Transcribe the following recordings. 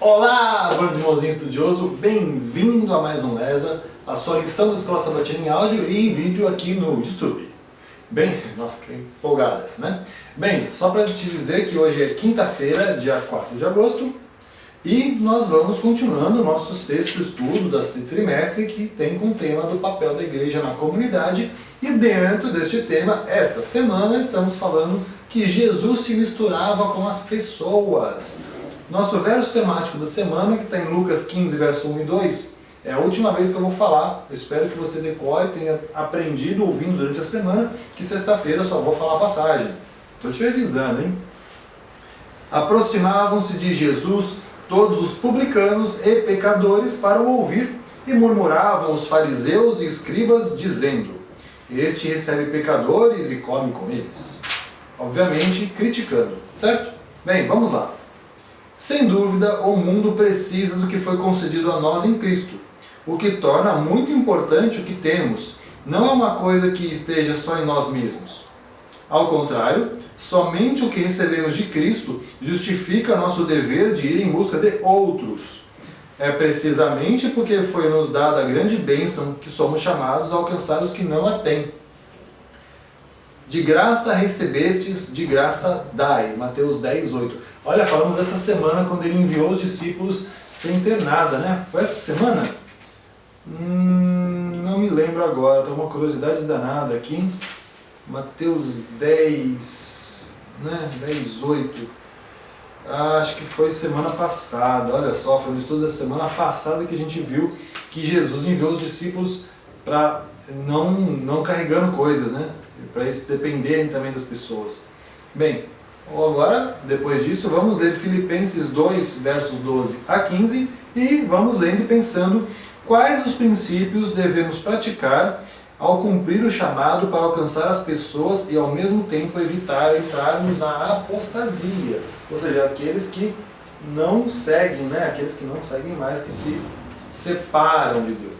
Olá, bando de irmãozinho estudioso, bem-vindo a mais um Lesa, a sua lição da Escola Sabatina em áudio e em vídeo aqui no YouTube. Bem, nossa, que empolgada essa, né? Bem, só para te dizer que hoje é quinta-feira, dia 4 de agosto, e nós vamos continuando o nosso sexto estudo desse trimestre que tem com o tema do papel da igreja na comunidade. E dentro deste tema, esta semana, estamos falando que Jesus se misturava com as pessoas. Nosso verso temático da semana, que está em Lucas 15, verso 1 e 2, é a última vez que eu vou falar. Eu espero que você decore, tenha aprendido ouvindo durante a semana, que sexta-feira eu só vou falar a passagem. Estou te avisando, hein? Aproximavam-se de Jesus todos os publicanos e pecadores para o ouvir, e murmuravam os fariseus e escribas, dizendo: este recebe pecadores e come com eles. Obviamente, criticando, certo? Bem, vamos lá. Sem dúvida, o mundo precisa do que foi concedido a nós em Cristo, o que torna muito importante o que temos. Não é uma coisa que esteja só em nós mesmos. Ao contrário, somente o que recebemos de Cristo justifica nosso dever de ir em busca de outros. É precisamente porque foi nos dada a grande bênção que somos chamados a alcançar os que não a têm. De graça recebestes, de graça dai. Mateus 10, 8. Olha, falamos dessa semana quando ele enviou os discípulos sem ter nada, né? Foi essa semana? Não me lembro agora, estou com uma curiosidade danada aqui. Mateus 10, né? 10, 8. Acho que foi semana passada, olha só, foi no estudo da semana passada que a gente viu que Jesus enviou os discípulos para não carregando coisas, né? Para eles dependerem também das pessoas. Bem, agora, depois disso, vamos ler Filipenses 2, versos 12 a 15, e vamos lendo e pensando quais os princípios devemos praticar ao cumprir o chamado para alcançar as pessoas e ao mesmo tempo evitar entrarmos na apostasia, ou seja, aqueles que não seguem, né? Aqueles que não seguem mais, que se separam de Deus.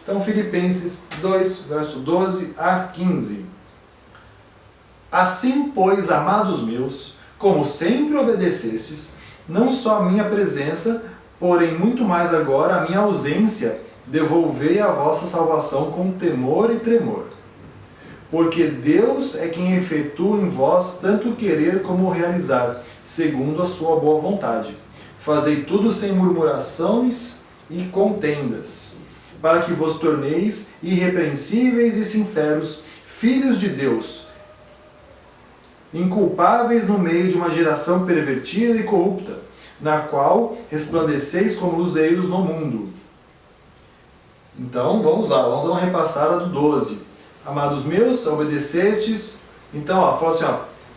Então, Filipenses 2, verso 12 a 15. Assim, pois, amados meus, como sempre obedecestes, não só a minha presença, porém muito mais agora a minha ausência, devolvei a vossa salvação com temor e tremor. Porque Deus é quem efetua em vós tanto o querer como o realizar, segundo a sua boa vontade. Fazei tudo sem murmurações e contendas, para que vos torneis irrepreensíveis e sinceros, filhos de Deus, inculpáveis no meio de uma geração pervertida e corrupta, na qual resplandeceis como luzeiros no mundo. Então, vamos lá, vamos dar uma repassada do 12. Amados meus, obedecestes. Então, fala assim,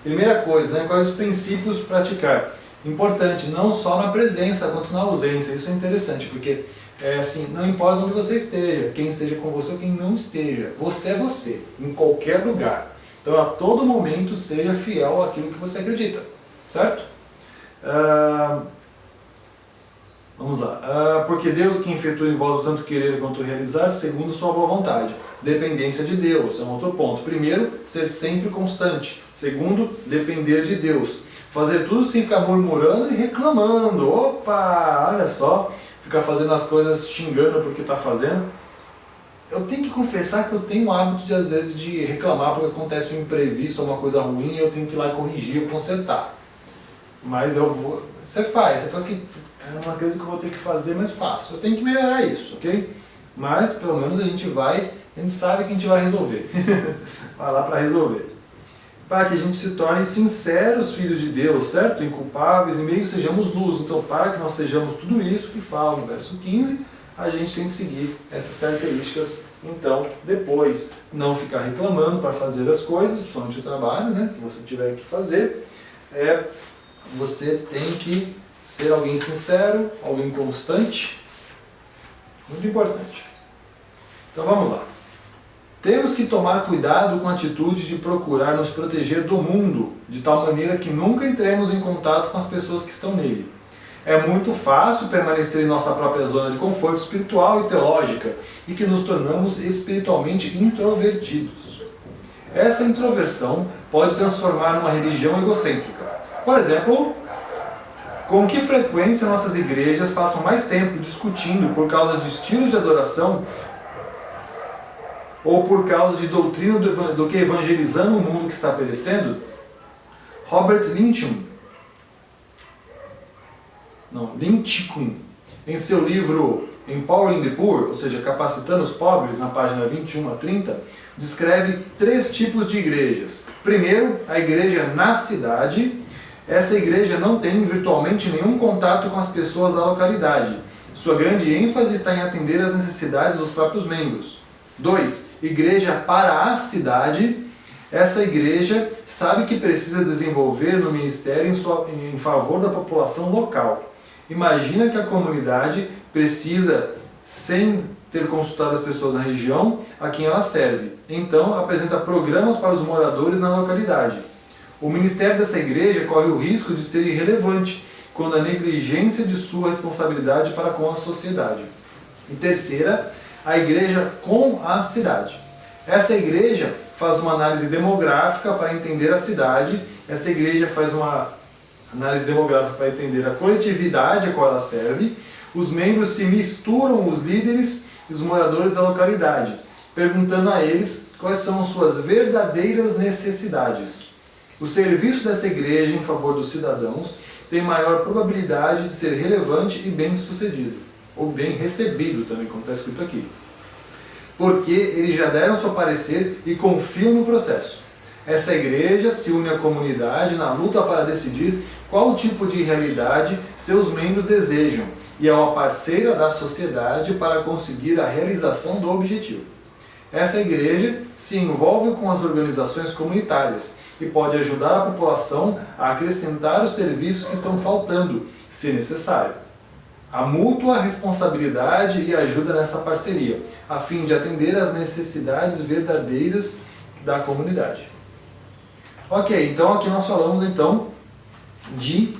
primeira coisa, né, quais os princípios praticar? Importante, não só na presença, quanto na ausência. Isso é interessante, porque assim, não importa onde você esteja, quem esteja com você ou quem não esteja. Você é você, em qualquer lugar. Então, a todo momento, seja fiel àquilo que você acredita, certo? Vamos lá. Porque Deus é quem efetua em vós o tanto querer quanto realizar, segundo sua boa vontade. Dependência de Deus, é um outro ponto. Primeiro, ser sempre constante. Segundo, depender de Deus. Fazer tudo sem ficar murmurando e reclamando. Opa, olha só, ficar fazendo as coisas xingando porque está fazendo. Eu tenho que confessar que eu tenho o hábito de, às vezes, de reclamar porque acontece um imprevisto, alguma coisa ruim, e eu tenho que ir lá e corrigir ou consertar. Mas eu vou... Você faz que é uma coisa que eu vou ter que fazer, mas faço. Eu tenho que melhorar isso, ok? Mas, pelo menos, a gente sabe que a gente vai resolver. Vai lá para resolver. Para que a gente se torne sinceros filhos de Deus, certo? Inculpáveis, e meio sejamos luz. Então, para que nós sejamos tudo isso que fala no verso 15, a gente tem que seguir essas características. Então, depois, não ficar reclamando para fazer as coisas, principalmente o trabalho, né, que você tiver que fazer. Você tem que ser alguém sincero, alguém constante. Muito importante. Então, vamos lá. Temos que tomar cuidado com a atitude de procurar nos proteger do mundo, de tal maneira que nunca entremos em contato com as pessoas que estão nele. É muito fácil permanecer em nossa própria zona de conforto espiritual e teológica e que nos tornamos espiritualmente introvertidos. Essa introversão pode transformar numa religião egocêntrica. Por exemplo, Com que frequência nossas igrejas passam mais tempo discutindo por causa de estilo de adoração ou por causa de doutrina do que evangelizando um mundo que está perecendo? Robert Lincoln, em seu livro Empowering the Poor, ou seja, Capacitando os Pobres, na página 21 a 30, descreve 3 tipos de igrejas. Primeiro, a igreja na cidade. Essa igreja não tem virtualmente nenhum contato com as pessoas da localidade. Sua grande ênfase está em atender às necessidades dos próprios membros. 2. Igreja para a cidade. Essa igreja sabe que precisa desenvolver no ministério em favor da população local. Imagina que a comunidade precisa, sem ter consultado as pessoas na região a quem ela serve. Então, apresenta programas para os moradores na localidade. O ministério dessa igreja corre o risco de ser irrelevante quando a negligência de sua responsabilidade para com a sociedade. E terceira, a igreja com a cidade. Essa igreja faz uma análise demográfica para entender a cidade. Essa igreja faz uma análise demográfica para entender a coletividade a qual ela serve. Os membros se misturam, os líderes e os moradores da localidade, perguntando a eles quais são suas verdadeiras necessidades. O serviço dessa igreja em favor dos cidadãos tem maior probabilidade de ser relevante e bem sucedido, ou bem recebido também, como está escrito aqui, porque eles já deram seu parecer e confiam no processo. Essa igreja se une à comunidade na luta para decidir qual tipo de realidade seus membros desejam e é uma parceira da sociedade para conseguir a realização do objetivo. Essa igreja se envolve com as organizações comunitárias e pode ajudar a população a acrescentar os serviços que estão faltando, se necessário. A mútua responsabilidade e ajuda nessa parceria, a fim de atender às necessidades verdadeiras da comunidade. Ok, então aqui nós falamos então de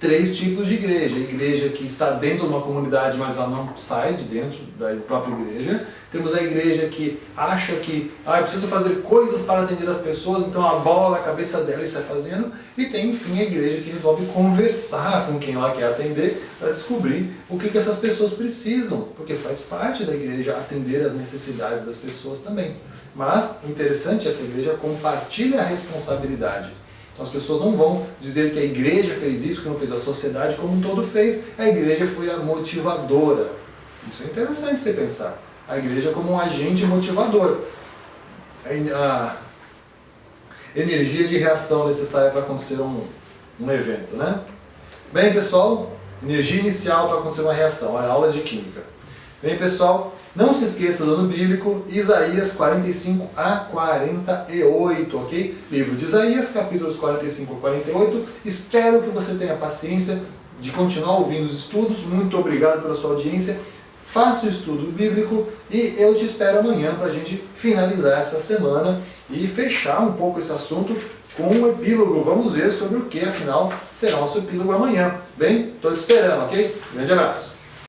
3 tipos de igreja. A igreja que está dentro de uma comunidade, mas ela não sai de dentro da própria igreja. Temos a igreja que acha que precisa fazer coisas para atender as pessoas, então a bola na cabeça dela e sai fazendo. E tem, enfim, a igreja que resolve conversar com quem ela quer atender para descobrir o que essas pessoas precisam, porque faz parte da igreja atender as necessidades das pessoas também. Mas o interessante é que essa igreja compartilha a responsabilidade. Então as pessoas não vão dizer que a igreja fez isso, que não fez, a sociedade como um todo fez, a igreja foi a motivadora. Isso é interessante você pensar. A igreja como um agente motivador. A energia de reação necessária para acontecer um evento, né? Bem, pessoal, energia inicial para acontecer uma reação, aulas de química. Bem, pessoal, não se esqueça do ano bíblico, Isaías 45 a 48, ok? Livro de Isaías, capítulos 45 a 48. Espero que você tenha paciência de continuar ouvindo os estudos. Muito obrigado pela sua audiência. Faça o estudo bíblico e eu te espero amanhã para a gente finalizar essa semana e fechar um pouco esse assunto com um epílogo. Vamos ver sobre o que, afinal, será o nosso epílogo amanhã. Bem, estou te esperando, ok? Grande abraço!